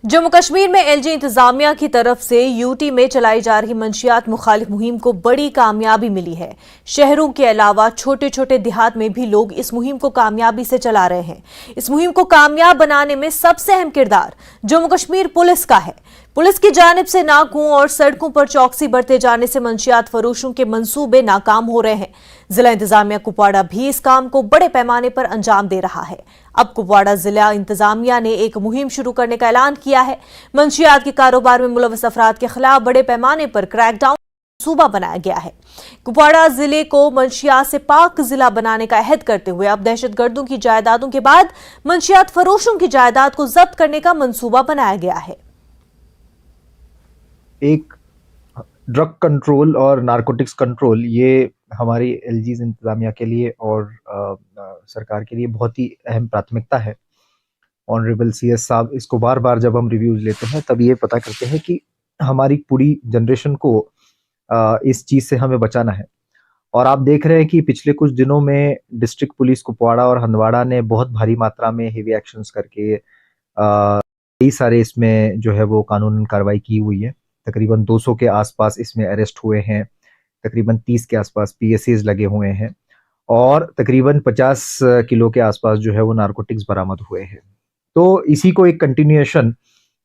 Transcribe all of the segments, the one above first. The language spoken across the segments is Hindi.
जम्मू कश्मीर में एलजी इंतजामिया की तरफ से यूटी में चलाई जा रही मंशियात मुखालिफ मुहिम को बड़ी कामयाबी मिली है। शहरों के अलावा छोटे छोटे देहात में भी लोग इस मुहिम को कामयाबी से चला रहे हैं। इस मुहिम को कामयाब बनाने में सबसे अहम किरदार जम्मू कश्मीर पुलिस का है। पुलिस की जानिब से नाकों और सड़कों पर चौकसी बरते जाने से मंशियात फरोशों के मंसूबे नाकाम हो रहे हैं। जिला इंतजामिया कुपवाड़ा भी इस काम को बड़े पैमाने पर अंजाम दे रहा है। अब कुपवाड़ा जिला इंतजामिया ने एक मुहिम शुरू करने का ऐलान किया है। मंशियात के कारोबार में मुलव्वस अफराद के खिलाफ बड़े पैमाने पर क्रैकडाउन सूबा बनाया गया है। कुपवाड़ा जिले को मंशियात से पाक जिला बनाने का अहद करते हुए अब दहशतगर्दों की जायदादों के बाद मंशियात फरोशों की जायदाद को जब्त करने का मंसूबा बनाया गया है। एक ड्रग कंट्रोल और नारकोटिक्स कंट्रोल ये हमारी एलजीज इंतजामिया के लिए और सरकार के लिए बहुत ही अहम प्राथमिकता है। ऑनरेबल सीएस साहब इसको बार बार जब हम रिव्यूज लेते हैं तब ये पता करते हैं कि हमारी पूरी जनरेशन को इस चीज़ से हमें बचाना है। और आप देख रहे हैं कि पिछले कुछ दिनों में डिस्ट्रिक्ट पुलिस कुपवाड़ा और हंदवाड़ा ने बहुत भारी मात्रा में हेवी एक्शंस करके कई सारे इसमें जो है वो कानूनन कार्रवाई की हुई है। तकरीबन 200 के आसपास इसमें अरेस्ट हुए हैं, तकरीबन 30 के आसपास पीएसएस लगे हुए हैं और तकरीबन 50 किलो के आसपास जो है वो नारकोटिक्स बरामद हुए हैं। तो इसी को एक कंटिन्यूएशन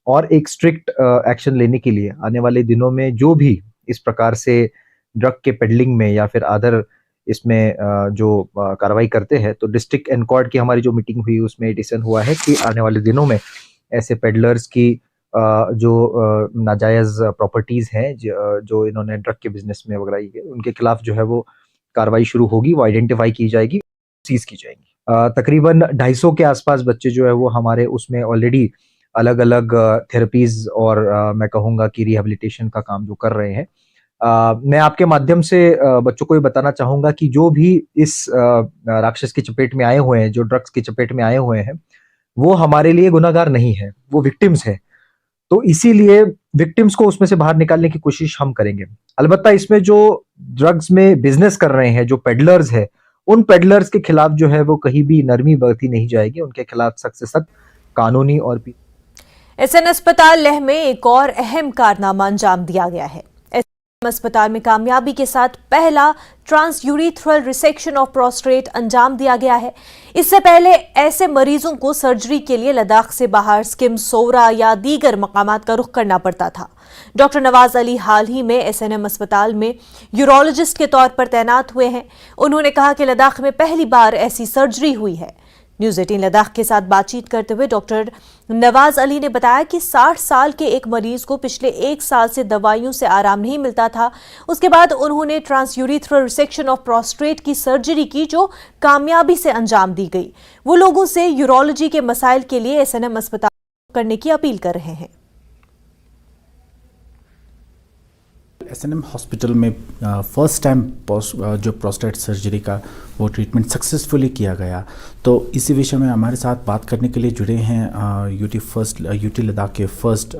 और एक स्ट्रिक्ट एक्शन लेने के लिए आने वाले दिनों में जो भी इस प्रकार से ड्रग के पेडलिंग में या फिर अदर इसमें जो कार्रवाई करते हैं, तो डिस्ट्रिक्ट एनकॉर्ड की हमारी जो मीटिंग हुई उसमें डिसीजन हुआ है कि आने वाले दिनों में ऐसे पेडलर्स की जो नाजायज़ प्रॉपर्टीज़ हैं जो इन्होंने ड्रग के बिजनेस में वगैरह की उनके खिलाफ जो है वो कार्रवाई शुरू होगी, वो आइडेंटिफाई की जाएगी, सीज की जाएंगी। तकरीबन 250 के आसपास बच्चे जो है वो हमारे उसमें ऑलरेडी अलग अलग थेरेपीज और मैं कहूँगा कि रिहेबिलिटेशन का काम जो कर रहे हैं। मैं आपके माध्यम से बच्चों को ये बताना चाहूँगा कि जो भी इस राक्षस की चपेट में आए हुए हैं, जो ड्रग्स की चपेट में आए हुए हैं, वो हमारे लिए गुनाहगार नहीं है, वो विक्टिम्स है। तो इसीलिए विक्टिम्स को उसमें से बाहर निकालने की कोशिश हम करेंगे। अलबत्ता इसमें जो ड्रग्स में बिजनेस कर रहे हैं, जो पेडलर्स है, उन पेडलर्स के खिलाफ जो है वो कहीं भी नरमी बरती नहीं जाएगी। उनके खिलाफ सख्त से सख्त कानूनी और एसएन अस्पताल लेह में एक और अहम कारनामा अंजाम दिया गया है। अस्पताल में कामयाबी के साथ पहला ट्रांसयूरेथ्रल रिसेक्शन ऑफ प्रोस्टेट अंजाम दिया गया है। इससे पहले ऐसे मरीजों को सर्जरी के लिए लद्दाख से बाहर स्किम सोरा या दीगर मकामात का रुख करना पड़ता था। डॉक्टर नवाज अली हाल ही में एसएनएम अस्पताल में यूरोलॉजिस्ट के तौर पर तैनात हुए हैं। उन्होंने कहा कि लद्दाख में पहली बार ऐसी सर्जरी हुई है। न्यूज 18 लद्दाख के साथ बातचीत करते हुए डॉक्टर नवाज अली ने बताया कि 60 साल के एक मरीज को पिछले 1 साल से दवाइयों से आराम नहीं मिलता था। उसके बाद उन्होंने ट्रांसयूरेथ्रल रिसेक्शन ऑफ प्रोस्टेट की सर्जरी की, जो कामयाबी से अंजाम दी गई। वो लोगों से यूरोलॉजी के मसाइल के लिए एसएनएम अस्पताल करने की अपील कर रहे हैं। एसएनएम हॉस्पिटल में फर्स्ट टाइम जो प्रोस्टेट सर्जरी का वो ट्रीटमेंट सक्सेसफुली किया गया। तो इसी विषय में हमारे साथ बात करने के लिए जुड़े हैं यूटी लद्दाख के first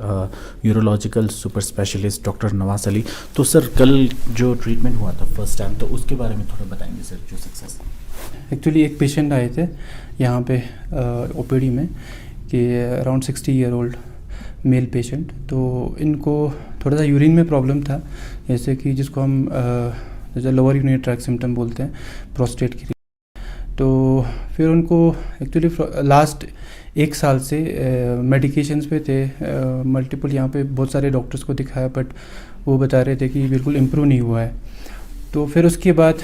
urological super specialist doctor Nawaz Ali. तो सर, कल जो ट्रीटमेंट हुआ था फर्स्ट टाइम, तो उसके बारे में थोड़ा बताएंगे सर, जो सक्सेस। एक्चुअली एक पेशेंट आए थे यहाँ पे ओपीडी में कि around 60 year old male patient. तो इनको थोड़ा सा यूरिन में प्रॉब्लम था, जैसे कि जिसको हम जैसे लोअर यूरिनरी ट्रैक्ट सिम्टम बोलते हैं प्रोस्टेट की। तो फिर उनको एक्चुअली लास्ट 1 साल से मेडिकेशंस पे थे, मल्टीपल यहाँ पे बहुत सारे डॉक्टर्स को दिखाया, बट वो बता रहे थे कि बिल्कुल इम्प्रूव नहीं हुआ है। तो फिर उसके बाद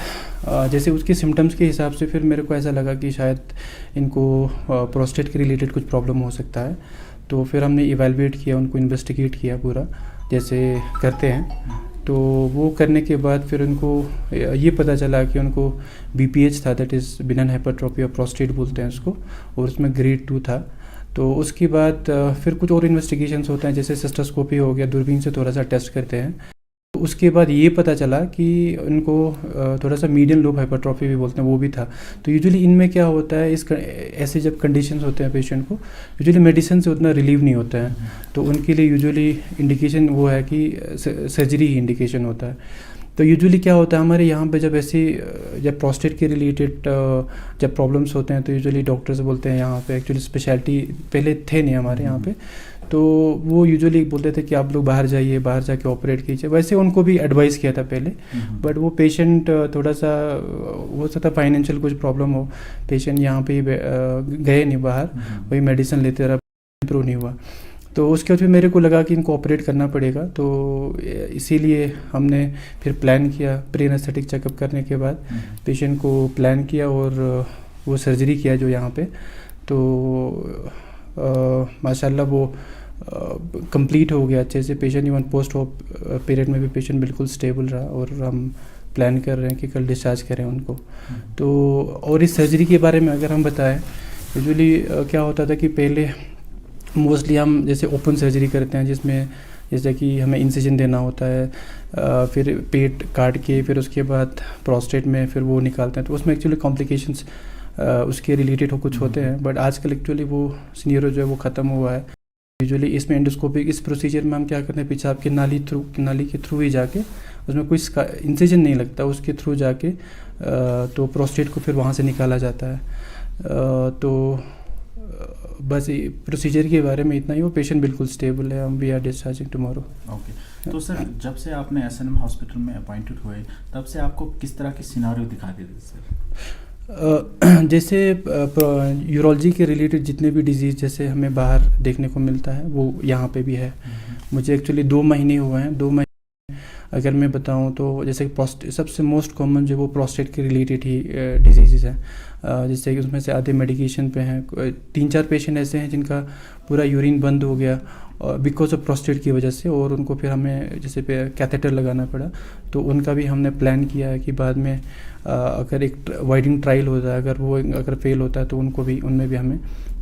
जैसे उसके सिम्टम्स के हिसाब से फिर मेरे को ऐसा लगा कि शायद इनको प्रोस्टेट के रिलेटेड कुछ प्रॉब्लम हो सकता है। तो फिर हमने इवेलुएट किया, उनको इन्वेस्टिगेट किया पूरा, जैसे करते हैं। तो वो करने के बाद फिर उनको ये पता चला कि उनको BPH था, that is benign hypertrophy of prostate बोलते हैं उसको, और उसमें ग्रेड 2 था। तो उसके बाद फिर कुछ और इन्वेस्टिगेशंस होते हैं, जैसे सिस्टोस्कोपी हो गया, दूरबीन से थोड़ा सा टेस्ट करते हैं। उसके बाद ये पता चला कि उनको थोड़ा सा मीडियम लोब हाइपरट्रॉफी भी बोलते हैं, वो भी था। तो यूजुअली इनमें क्या होता है, ऐसे जब कंडीशंस होते हैं पेशेंट को, यूजुअली मेडिसिन से उतना रिलीव नहीं होता है। तो उनके लिए यूजुअली इंडिकेशन वो है कि सर्जरी ही इंडिकेशन होता है। तो यूजुअली क्या होता है हमारे यहाँ पे, जब प्रोस्टेट के रिलेटेड जब प्रॉब्लम्स होते हैं, तो यूजुअली डॉक्टर्स बोलते हैं यहाँ पे, एक्चुअली स्पेशलिटी पहले थे नहीं हमारे यहाँ पे, तो वो यूजुअली बोलते थे कि आप लोग बाहर जाइए, बाहर जाके ऑपरेट कीजिए। वैसे उनको भी एडवाइस किया था पहले, बट वो पेशेंट थोड़ा सा हो सकता है फाइनेंशियल कुछ प्रॉब्लम हो, पेशेंट यहाँ पे गए नहीं बाहर, वही मेडिसिन लेते रहा, इम्प्रूव नहीं हुआ। तो उसके बाद फिर मेरे को लगा कि इनको ऑपरेट करना पड़ेगा, तो इसीलिए हमने फिर प्लान किया। प्री एनेस्थेटिक चेकअप करने के बाद पेशेंट को प्लान किया और वो सर्जरी किया जो यहाँ पे। तो माशाल्लाह वो कंप्लीट हो गया अच्छे से। Patient even post op period में भी पेशेंट बिल्कुल स्टेबल रहा और हम प्लान कर रहे हैं कि कल डिस्चार्ज करें उनको। तो और इस सर्जरी के बारे में अगर हम बताएं, यूजुअली क्या होता था कि पहले मोस्टली हम जैसे ओपन सर्जरी करते हैं, जिसमें जैसे कि हमें इंसिजन देना होता है, फिर पेट काट के फिर उसके बाद प्रोस्टेट में फिर वो निकालते हैं, तो उसमें एक्चुअली कॉम्प्लिकेशंस उसके रिलेटेड कुछ होते हैं। बट आजकल एक्चुअली वो सिनेरियो जो है वो ख़त्म हुआ है। यूजुअली इसमें एंडोस्कोपिक इस प्रोसीजर में हम क्या करते हैं, पेशाब के नाली के थ्रू ही जाके, उसमें कोई इंसिजन नहीं लगता, उसके थ्रू जाके तो प्रोस्टेट को फिर वहाँ से निकाला जाता है। तो बस प्रोसीजर के बारे में इतना ही। वो पेशेंट बिल्कुल स्टेबल है, हम we are discharging tomorrow. Okay, तो सर जब से आपने एसएनएम हॉस्पिटल में अपॉइंटेड हुए तब से आपको किस तरह के सिनारियो दिखाते थे सर? जैसे यूरोलॉजी के रिलेटेड जितने भी डिजीज़ जैसे हमें बाहर देखने को मिलता है वो यहाँ पे भी है। मुझे एक्चुअली 2 महीने हुए हैं। 2 महीने अगर मैं बताऊँ तो जैसे सबसे मोस्ट कॉमन जो वो प्रोस्टेट के रिलेटेड ही डिजीज़ हैं, जैसे कि उसमें से आधे मेडिकेशन पे हैं। 3-4 पेशेंट ऐसे हैं जिनका पूरा यूरिन बंद हो गया बिकॉज ऑफ प्रोस्टेट की वजह से, और उनको फिर हमें जैसे पे कैथेटर लगाना पड़ा। तो उनका भी हमने प्लान किया है कि बाद में अगर एक वाइडिंग ट्रायल होता है, अगर फेल होता है तो उनमें भी हमें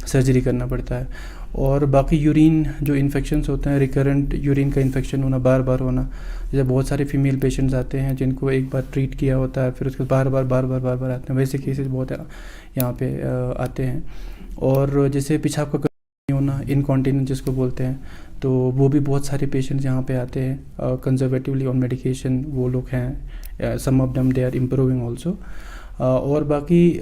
सर्जरी करना पड़ता है। और बाकी यूरिन जो इन्फेक्शंस होते हैं, रिकरेंट यूरिन का इन्फेक्शन होना, बार बार होना, जैसे बहुत सारे फीमेल पेशेंट्स आते हैं जिनको एक बार ट्रीट किया होता है फिर उसके बार बार आते हैं, वैसे केसेस बहुत यहाँ पे आते हैं। और जैसे पेशाब का होना, इनकॉन्टिनेंस जिसको बोलते हैं, तो वो भी बहुत सारे पेशेंट्स यहाँ पे आते हैं कंजर्वेटिवली ऑन मेडिकेशन वो लोग हैं। Some of them they are improving also. और बाकी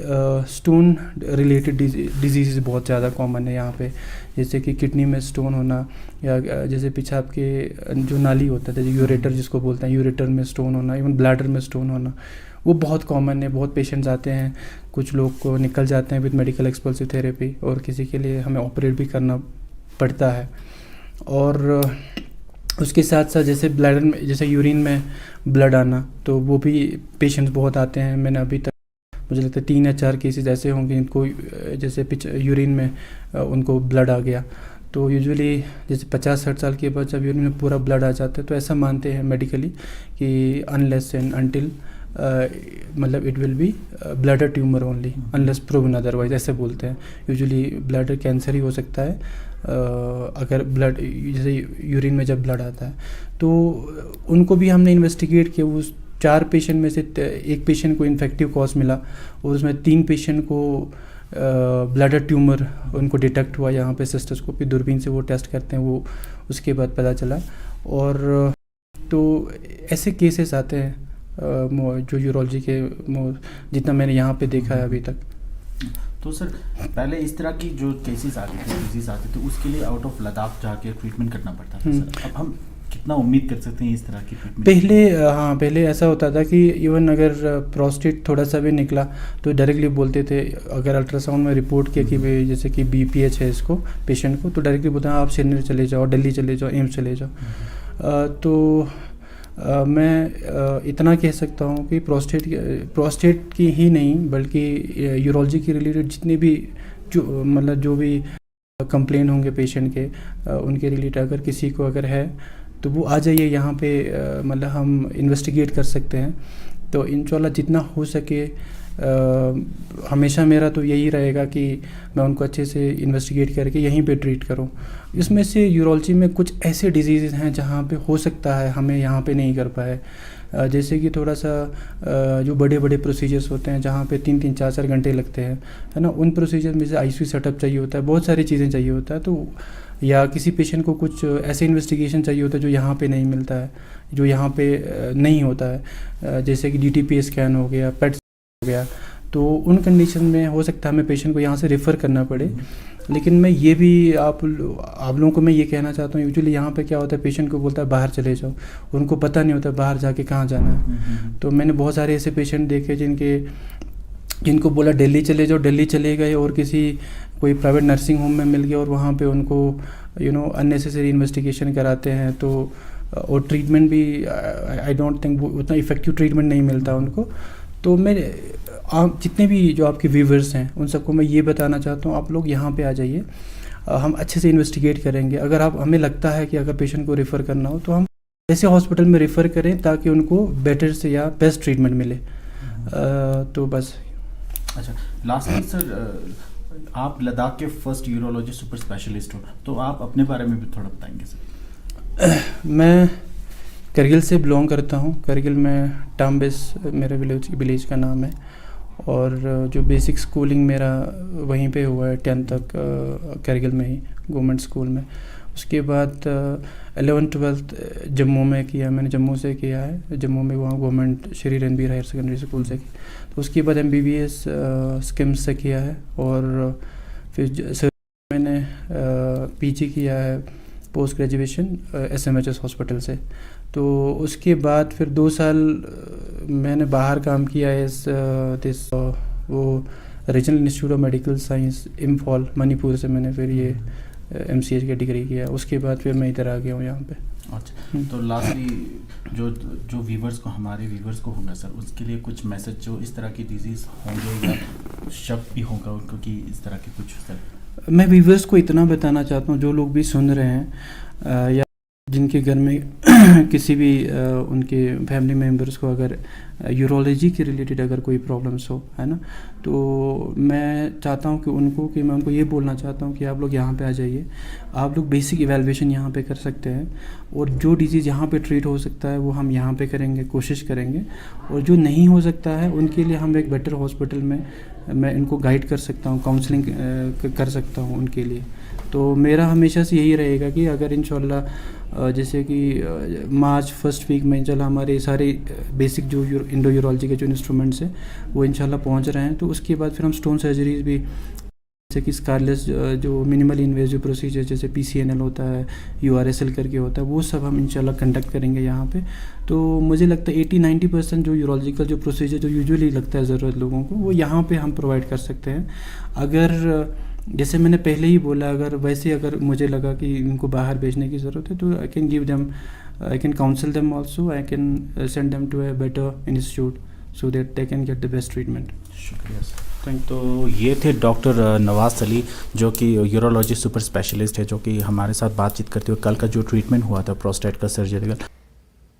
स्टोन रिलेटेड डिजीज़ बहुत ज़्यादा कॉमन है यहाँ पे, जैसे कि किडनी में स्टोन होना, या जैसे पेशाब के जो नाली होता है जैसे यूरेटर जिसको बोलते हैं, यूरेटर में स्टोन होना, इवन ब्लैडर में स्टोन होना, वो बहुत कॉमन है। बहुत पेशेंट्स आते हैं, कुछ लोग को निकल जाते हैं विद मेडिकल एक्सपल्सिव थेरेपी, और किसी के लिए हमें ऑपरेट भी करना पड़ता है। और उसके साथ साथ जैसे ब्लैडर में, जैसे यूरिन में ब्लड आना, तो वो भी पेशेंट्स बहुत आते हैं। मैंने अभी तक मुझे लगता है 3 या 4 केसेस ऐसे होंगे जिनको जैसे यूरिन में उनको ब्लड आ गया। तो यूजुअली जैसे 50-60 साल के बाद जब यूरिन में पूरा ब्लड आ जाता है तो ऐसा मानते हैं मेडिकली कि अनलेस एंड अनटिल मतलब it will be bladder tumour only unless proven otherwise, ऐसे बोलते हैं। यूजुअली ब्लैडर कैंसर ही हो सकता है अगर ब्लड जैसे यूरिन में जब ब्लड आता है। तो उनको भी हमने इन्वेस्टिगेट किया। उस 4 पेशेंट में से 1 पेशेंट को इन्फेक्टिव कॉज मिला, और उसमें 3 पेशेंट को ब्लैडर ट्यूमर उनको डिटेक्ट हुआ। यहाँ पे सिस्टोस्कोपी दूरबीन से वो टेस्ट करते हैं, वो उसके बाद पता चला। और तो ऐसे केसेस आते हैं जो यूरोलॉजी के जितना मैंने यहाँ पे देखा है अभी तक। तो सर पहले इस तरह की जो केसेस आते थे, डिजीज आते थे, उसके लिए आउट ऑफ लद्दाख जाके ट्रीटमेंट करना पड़ता था सर। अब हम कितना उम्मीद कर सकते हैं इस तरह की ट्रीटमेंट? पहले ऐसा होता था कि इवन अगर प्रोस्टेट थोड़ा सा भी निकला तो डायरेक्टली बोलते थे, अगर अल्ट्रासाउंड में रिपोर्ट किया कि भाई जैसे कि BPH है इसको पेशेंट को, तो डायरेक्टली बोलते हैं आप श्रीनगर चले जाओ, दिल्ली चले जाओ, एम्स चले जाओ। तो मैं इतना कह सकता हूँ कि प्रोस्टेट की ही नहीं बल्कि यूरोलॉजी के रिलेटेड जितने भी जो भी कंप्लेन होंगे पेशेंट के, उनके रिलेटेड अगर किसी को अगर है तो वो आ जाइए यहाँ पे, मतलब हम इन्वेस्टिगेट कर सकते हैं। तो इंशाल्लाह जितना हो सके हमेशा मेरा तो यही रहेगा कि मैं उनको अच्छे से इन्वेस्टिगेट करके यहीं पे ट्रीट करूं। इसमें से यूरोलॉजी में कुछ ऐसे डिजीज़ हैं जहाँ पे हो सकता है हमें यहाँ पे नहीं कर पाए, जैसे कि थोड़ा सा जो बड़े बड़े प्रोसीजर्स होते हैं जहाँ पे 3-3, 4-4 घंटे लगते हैं, है ना, उन प्रोसीजर में से ICU सेटअप चाहिए होता है, बहुत सारी चीज़ें चाहिए होता है। तो या किसी पेशेंट को कुछ ऐसे इन्वेस्टिगेशन चाहिए होता है जो यहाँ पे नहीं मिलता है, जो यहाँ पे नहीं होता है, जैसे कि DTP स्कैन हो गया, PET हो गया। तो उन कंडीशन में हो सकता है हमें पेशेंट को यहाँ से रेफ़र करना पड़े। लेकिन मैं ये भी आप लोगों को मैं ये कहना चाहता हूँ, यूजुअली यहाँ पे क्या होता है, पेशेंट को बोलता है बाहर चले जाओ, उनको पता नहीं होता बाहर जाके कहाँ जाना है। तो मैंने बहुत सारे ऐसे पेशेंट देखे जिनको बोला दिल्ली चले जाओ, दिल्ली चले गए और कोई प्राइवेट नर्सिंग होम में मिल गया और वहाँ पे उनको अननेसेसरी इन्वेस्टिगेशन कराते हैं। तो और ट्रीटमेंट भी आई डोंट थिंक उतना इफेक्टिव ट्रीटमेंट नहीं मिलता उनको। तो मैं आप जितने भी जो आपके व्यूवर्स हैं उन सबको मैं ये बताना चाहता हूँ, आप लोग यहाँ पे आ जाइए, हम अच्छे से इन्वेस्टिगेट करेंगे। अगर हमें लगता है कि अगर पेशेंट को रेफ़र करना हो तो हम ऐसे हॉस्पिटल में रेफ़र करें ताकि उनको बेटर से या बेस्ट ट्रीटमेंट मिले। तो बस। अच्छा, लास्टली सर, आप लद्दाख के फर्स्ट यूरोलॉजी सुपर स्पेशलिस्ट हो, तो आप अपने बारे में भी थोड़ा बताएंगे सर। मैं करगिल से बिलोंग करता हूँ। करगिल में टाम्बिस मेरे विलेज का नाम है, और जो बेसिक स्कूलिंग मेरा वहीं पे हुआ है 10th तक करगिल में ही गवर्नमेंट स्कूल में। उसके बाद 11th-12th जम्मू में किया, मैंने जम्मू से किया है। जम्मू में वहाँ government Shri Ranbir higher secondary school से की। तो उसके बाद MBBS स्किम्स से किया है, और फिर मैंने PG किया है पोस्ट ग्रेजुएशन SMHS हॉस्पिटल से। तो उसके बाद फिर 2 साल मैंने बाहर काम किया है वो regional institute of medical science Imphal Manipur से मैंने फिर ये MCH की डिग्री किया। उसके बाद फिर मैं इधर आ गया हूँ यहाँ पे। अच्छा, तो लास्टली जो व्यूवर्स को, हमारे व्यूवर्स को होगा सर, उसके लिए कुछ मैसेज, जो इस तरह की डिजीज़ होंगे या शक भी होगा उनको कि इस तरह के कुछ सर। मैं व्यूवर्स को इतना बताना चाहता हूँ, जो लोग भी सुन रहे हैं या जिनके घर में किसी भी उनके फैमिली मेम्बर्स को अगर यूरोलॉजी के रिलेटेड अगर कोई प्रॉब्लम्स हो, है ना, तो मैं चाहता हूँ कि मैं उनको ये बोलना चाहता हूँ कि आप लोग यहाँ पे आ जाइए। आप लोग बेसिक इवैल्यूएशन यहाँ पे कर सकते हैं, और जो डिजीज़ यहाँ पे ट्रीट हो सकता है वो हम यहाँ पे करेंगे, कोशिश करेंगे। और जो नहीं हो सकता है उनके लिए हम एक बेटर हॉस्पिटल में मैं इनको गाइड कर सकता हूँ, काउंसलिंग कर सकता हूँ उनके लिए। तो मेरा हमेशा से यही रहेगा कि अगर इंशाल्लाह जैसे कि मार्च फर्स्ट वीक में इंशाल्लाह हमारे सारे बेसिक जो इंडो यूरोलॉजी के जो इंस्ट्रूमेंट्स हैं वो इंशाल्लाह पहुंच रहे हैं, तो उसके बाद फिर हम स्टोन सर्जरीज भी, जैसे कि स्कारलेस जो मिनिमल इन्वेजिव प्रोसीजर जैसे PCNL होता है, URSL करके होता है, वो सब हम इंशाल्लाह कंडक्ट करेंगे यहाँ पे। तो मुझे लगता है 80-90% जो यूरोलॉजिकल जो प्रोसीजर जो यूजुअली लगता है ज़रूरत लोगों को, वो यहाँ पे हम प्रोवाइड कर सकते हैं। अगर जैसे मैंने पहले ही बोला, अगर मुझे लगा कि इनको बाहर भेजने की ज़रूरत है, तो I can counsel them also, I can send them to a better institute so that they can get the best treatment. शुक्रिया सर। तो ये थे डॉक्टर नवाज़ अली, जो कि यूरोलॉजी सुपर स्पेशलिस्ट है, जो कि हमारे साथ बातचीत करते हुए कल का जो ट्रीटमेंट हुआ था प्रोस्टेट का सर्जरिकल।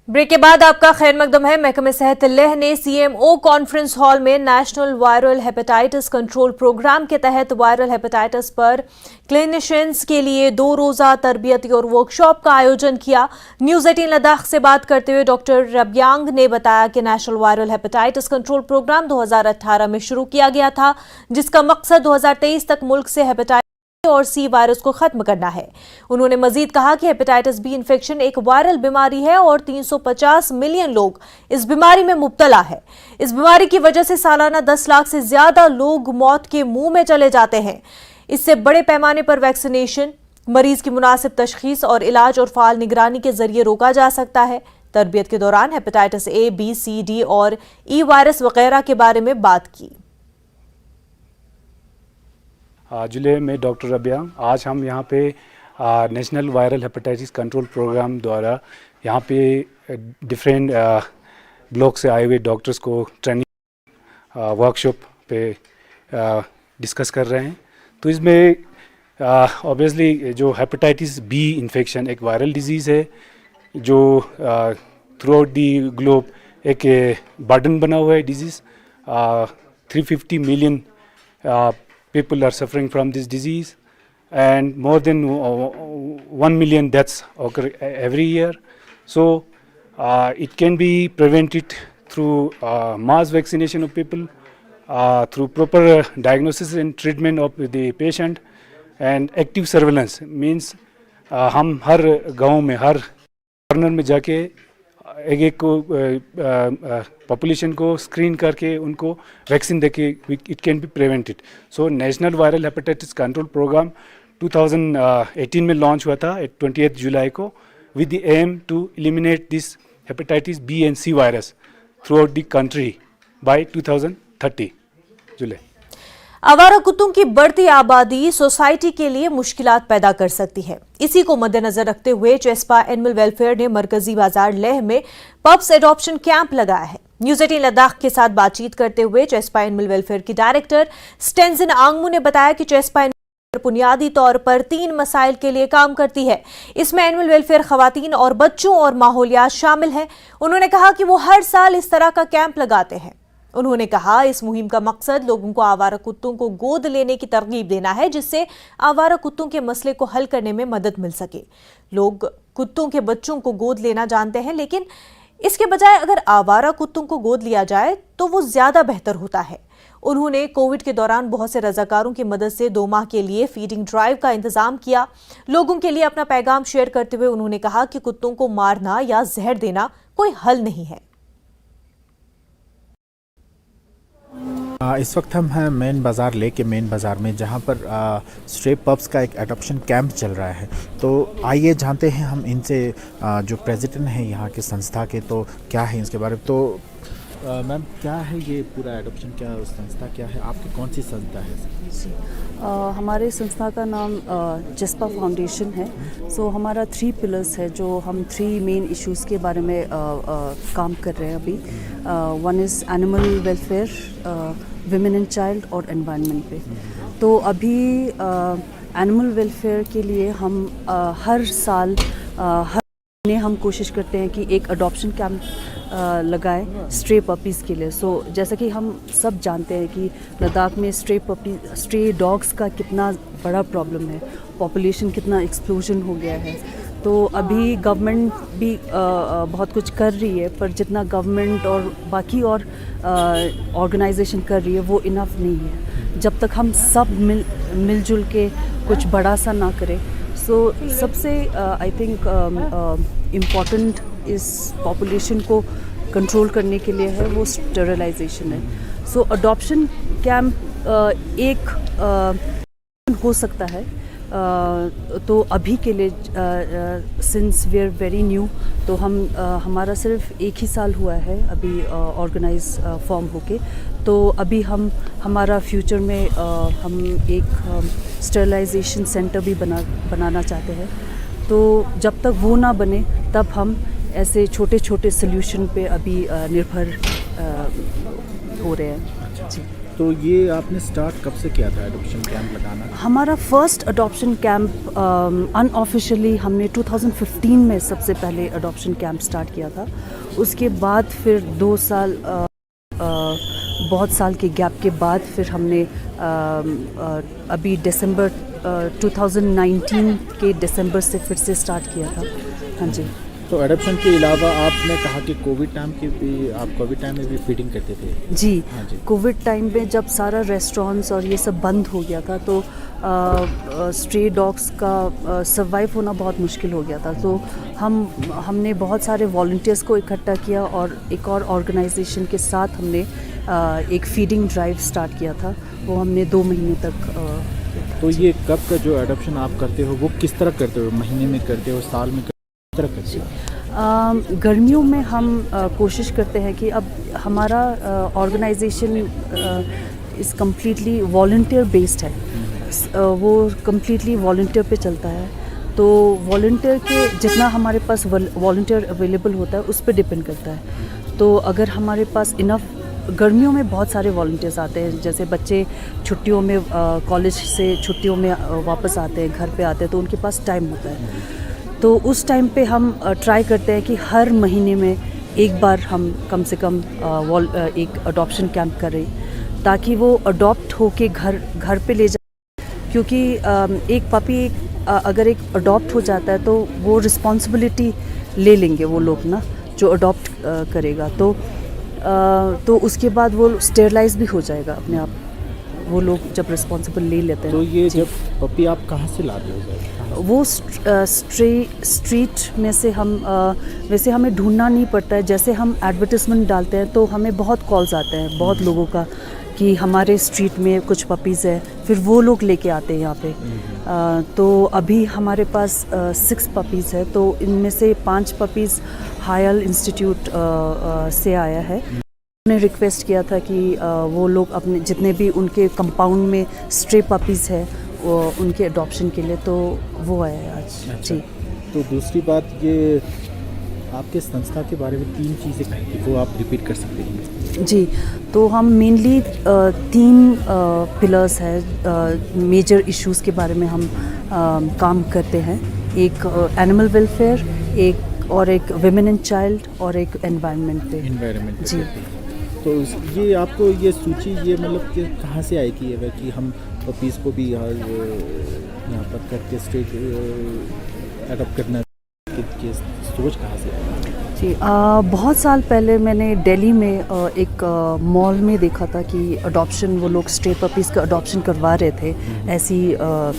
ब्रेक के बाद आपका खैर मकदम है। महकमे सेहत लेह ने CMO कॉन्फ्रेंस हॉल में national viral hepatitis control programme के तहत वायरल हेपेटाइटिस पर क्लिनिशियंस के लिए 2 रोज़ा तरबियती और वर्कशॉप का आयोजन किया। न्यूज़ 18 लद्दाख से बात करते हुए डॉक्टर रब्यांग ने बताया कि national viral hepatitis control programme 2018 में शुरू किया गया था, जिसका मकसद 2023 तक मुल्क से हेपेटाइटिस और C वायरस को खत्म करना है। उन्होंने मजीद कहा कि हेपेटाइटिस B इन्फेक्शन एक वायरल बीमारी है और 350 मिलियन लोग इस बीमारी में मुब्तला है। इस बीमारी की वजह से सालाना 10 लाख से ज्यादा लोग मौत के मुंह में चले जाते हैं। इससे बड़े पैमाने पर वैक्सीनेशन, मरीज की मुनासिब तशखीस और इलाज और फाल निगरानी के जरिए रोका जा सकता है। तरबियत के दौरान hepatitis A, B, C, D और E वायरस वगैरह के बारे में बात की। जुले में डॉक्टर रब्यांग, आज हम यहाँ पे national viral hepatitis control programme द्वारा यहाँ पे डिफरेंट ब्लॉक से आए हुए डॉक्टर्स को ट्रेनिंग वर्कशॉप पे डिस्कस कर रहे हैं। तो इसमें ऑब्वियसली जो हेपेटाइटिस B इन्फेक्शन एक वायरल डिजीज़ है जो थ्रू आउट दी ग्लोब एक बर्डन बना हुआ है disease. 350 million people are suffering from this disease, and more than 1 million deaths occur every year. So it can be prevented through mass vaccination of people, through proper diagnosis and treatment of the patient, and active surveillance means हम हर गांव में, हर कॉर्नर में जाके एक को पॉपुलेशन को स्क्रीन करके उनको वैक्सीन देके it can be prevented. So national viral hepatitis control programme 2018 में लॉन्च हुआ था 28 जुलाई को with the aim to eliminate this hepatitis B and C virus throughout the country by 2030 जुलाई. आवारा कुत्तों की बढ़ती आबादी सोसाइटी के लिए मुश्किलात पैदा कर सकती है. इसी को मद्देनजर रखते हुए चेस्पा एनिमल वेलफेयर ने मरकजी बाजार लेह में पप्स एडॉप्शन कैंप लगाया है. न्यूज 18 लद्दाख के साथ बातचीत करते हुए चेस्पा एनिमल वेलफेयर की डायरेक्टर स्टेंजिन आंगमू ने बताया कि चेस्पा बुनियादी तौर पर 3 मसाइल के लिए काम करती है. इसमें एनिमल वेलफेयर खवातीन और बच्चों और माहौलियात शामिल हैं. उन्होंने कहा कि वो हर साल इस तरह का कैंप लगाते हैं. उन्होंने कहा इस मुहिम का मकसद लोगों को आवारा कुत्तों को गोद लेने की तरगीब देना है, जिससे आवारा कुत्तों के मसले को हल करने में मदद मिल सके. लोग कुत्तों के बच्चों को गोद लेना जानते हैं, लेकिन इसके बजाय अगर आवारा कुत्तों को गोद लिया जाए तो वो ज्यादा बेहतर होता है. उन्होंने कोविड के दौरान बहुत से रजाकारों की मदद से 2 माह के लिए फीडिंग ड्राइव का इंतजाम किया. लोगों के लिए अपना पैगाम शेयर करते हुए उन्होंने कहा कि कुत्तों को मारना या जहर देना कोई हल नहीं है. इस वक्त हम हैं मेन बाज़ार ले के मेन बाज़ार में, जहाँ पर स्ट्रे पप्स का एक एडॉप्शन कैंप चल रहा है. तो आइए जानते हैं हम इनसे जो प्रेसिडेंट हैं यहाँ के संस्था के, तो क्या है इसके बारे में. तो मैम क्या है ये पूरा एडॉप्शन, क्या संस्था क्या है, आपकी कौन सी संस्था है? हमारे संस्था का नाम चेस्पा फाउंडेशन है. सो हमारा 3 पिलर्स है जो हम 3 मेन इश्यूज़ के बारे में काम कर रहे हैं अभी. One is animal welfare, women and child और एनवायरनमेंट पे. तो अभी एनिमल वेलफेयर के लिए हम हर साल हर महीने हम कोशिश करते हैं कि एक अडॉप्शन कैंप लगाए स्ट्रे पपीज़ के लिए. सो जैसा कि हम सब जानते हैं कि लद्दाख में स्ट्रे डॉग्स का कितना बड़ा प्रॉब्लम है, पॉपुलेशन कितना एक्सप्लोजन हो गया है. तो अभी गवर्नमेंट भी बहुत कुछ कर रही है, पर जितना गवर्नमेंट और बाकी और ऑर्गेनाइजेशन कर रही है वो इनफ नहीं है. जब तक हम सब मिलजुल के कुछ बड़ा सा ना करें. सो सबसे आई थिंक इम्पॉर्टेंट इस पॉपुलेशन को कंट्रोल करने के लिए है वो स्टेरिलाइजेशन है. सो अडॉप्शन कैंप एक हो सकता है. तो अभी के लिए since we are very new, तो हमारा सिर्फ 1 ही साल हुआ है अभी ऑर्गेनाइज फॉर्म होके. तो अभी हमारा फ्यूचर में हम एक स्टेरिलाइजेशन सेंटर भी बनाना चाहते हैं. तो जब तक वो ना बने तब हम ऐसे छोटे छोटे सोल्यूशन पे अभी निर्भर हो रहे हैं. जी. तो ये आपने स्टार्ट कब से किया था एडॉप्शन कैंप लगाना? हमारा फर्स्ट अडॉप्शन कैंप अनऑफिशियली हमने 2015 में सबसे पहले अडॉप्शन कैंप स्टार्ट किया था. उसके बाद फिर 2 साल बहुत साल के गैप के बाद फिर हमने अभी दिसंबर 2019 के दिसंबर से फिर से स्टार्ट किया था. हाँ जी. तो एडॉप्शन के अलावा आपने कहा कि कोविड टाइम में भी फीडिंग करते थे? जी. हाँ जी. कोविड टाइम पे जब सारा रेस्टोरेंट्स और ये सब बंद हो गया था तो स्ट्रे डॉग्स का सर्वाइव होना बहुत मुश्किल हो गया था. तो हमने बहुत सारे वॉलंटियर्स को इकट्ठा किया और एक और ऑर्गेनाइजेशन के साथ हमने एक फीडिंग ड्राइव स्टार्ट किया था. वो हमने 2 महीने तक तो ये कब का जो एडॉप्शन आप करते हो वो किस तरह करते हो? महीने में करते हो, साल में करते हो? गर्मियों में हम कोशिश करते हैं कि अब हमारा organisation is completely volunteer based है. वो कम्प्लीटली वॉलंटियर पे चलता है. तो वॉलंटियर के जितना हमारे पास वॉलंटियर अवेलेबल होता है उस पर डिपेंड करता है. तो अगर हमारे पास इनफ, गर्मियों में बहुत सारे वॉलंटियर्स आते हैं, जैसे बच्चे छुट्टियों में कॉलेज से छुट्टियों में वापस आते हैं, घर पे आते हैं, तो उनके पास टाइम होता है. तो उस टाइम पे हम ट्राई करते हैं कि हर महीने में एक बार हम कम से कम एक अडॉप्शन कैंप करें ताकि वो अडॉप्ट होके घर पे ले जाए. क्योंकि एक पपी अगर एक अडॉप्ट हो जाता है तो वो रिस्पॉन्सिबिलिटी ले लेंगे वो लोग ना, जो अडॉप्ट करेगा. तो उसके बाद वो स्टेरलाइज भी हो जाएगा अपने आप. वो लोग जब रिस्पॉन्सिबल ले लेते हैं। तो ये जी। जब पपी आप कहाँ से ला रहे हो सर? वो स्ट्रीट में से हम वैसे हमें ढूंढना नहीं पड़ता है। जैसे हम एडवर्टिजमेंट डालते हैं तो हमें बहुत कॉल्स आते हैं बहुत लोगों का कि हमारे स्ट्रीट में कुछ पपीज़ है, फिर वो लोग लेके आते हैं यहाँ पे। तो अभी हमारे पास 6 पपीज़ है, तो इनमें से 5 पपीज़ हायल इंस्टीट्यूट से आया है। उन्होंने रिक्वेस्ट किया था कि वो लोग अपने जितने भी उनके कंपाउंड में स्ट्रे पपीज़ है वो उनके अडॉप्शन के लिए, तो वो आया है आज। जी। तो दूसरी बात ये आपके संस्था के बारे में 3 चीज़ें कही थी, वो आप रिपीट कर सकते हैं? जी, तो हम मेनली 3 पिलर्स है मेजर इश्यूज़ के बारे में हम काम करते हैं। एक एनिमल वेलफेयर, एक विमेन एंड चाइल्ड, और एक एनवायरनमेंट पे। एनवायरनमेंट जी। तो ये आपको ये सूची ये मतलब कि कहाँ से आई थी कि हम पपीज़ को भी यहाँ पर करके स्ट्रेट अडॉप्ट करना की सोच कहाँ से आई? जी, बहुत साल पहले मैंने दिल्ली में एक मॉल में देखा था कि अडॉप्शन वो लोग स्ट्रे पपीज़ का अडॉप्शन करवा रहे थे ऐसी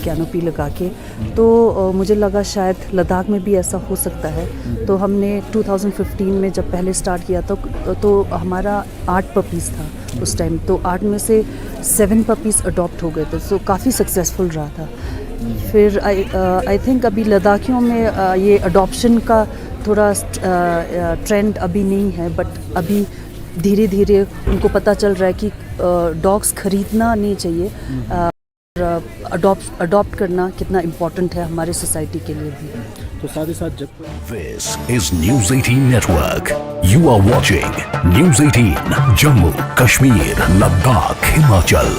कैनोपी लगा के। तो मुझे लगा शायद लद्दाख में भी ऐसा हो सकता है। तो हमने 2015 में जब पहले स्टार्ट किया तो हमारा 8 पपीज़ था उस टाइम। तो 8 में से 7 पपीज़ अडॉप्ट हो गए थे, तो काफ़ी सक्सेसफुल रहा था। फिर आई थिंक अभी लद्दाखियों में ये अडॉप्शन का थोड़ा ट्रेंड अभी नहीं है, बट अभी धीरे धीरे उनको पता चल रहा है कि डॉग्स खरीदना नहीं चाहिए, अडॉप्ट करना कितना इम्पोर्टेंट है हमारे सोसाइटी के लिए भी। तो साथ ही साथ जब This is News 18 Network. You are watching News 18 Jammu, Kashmir, Ladakh, Himachal.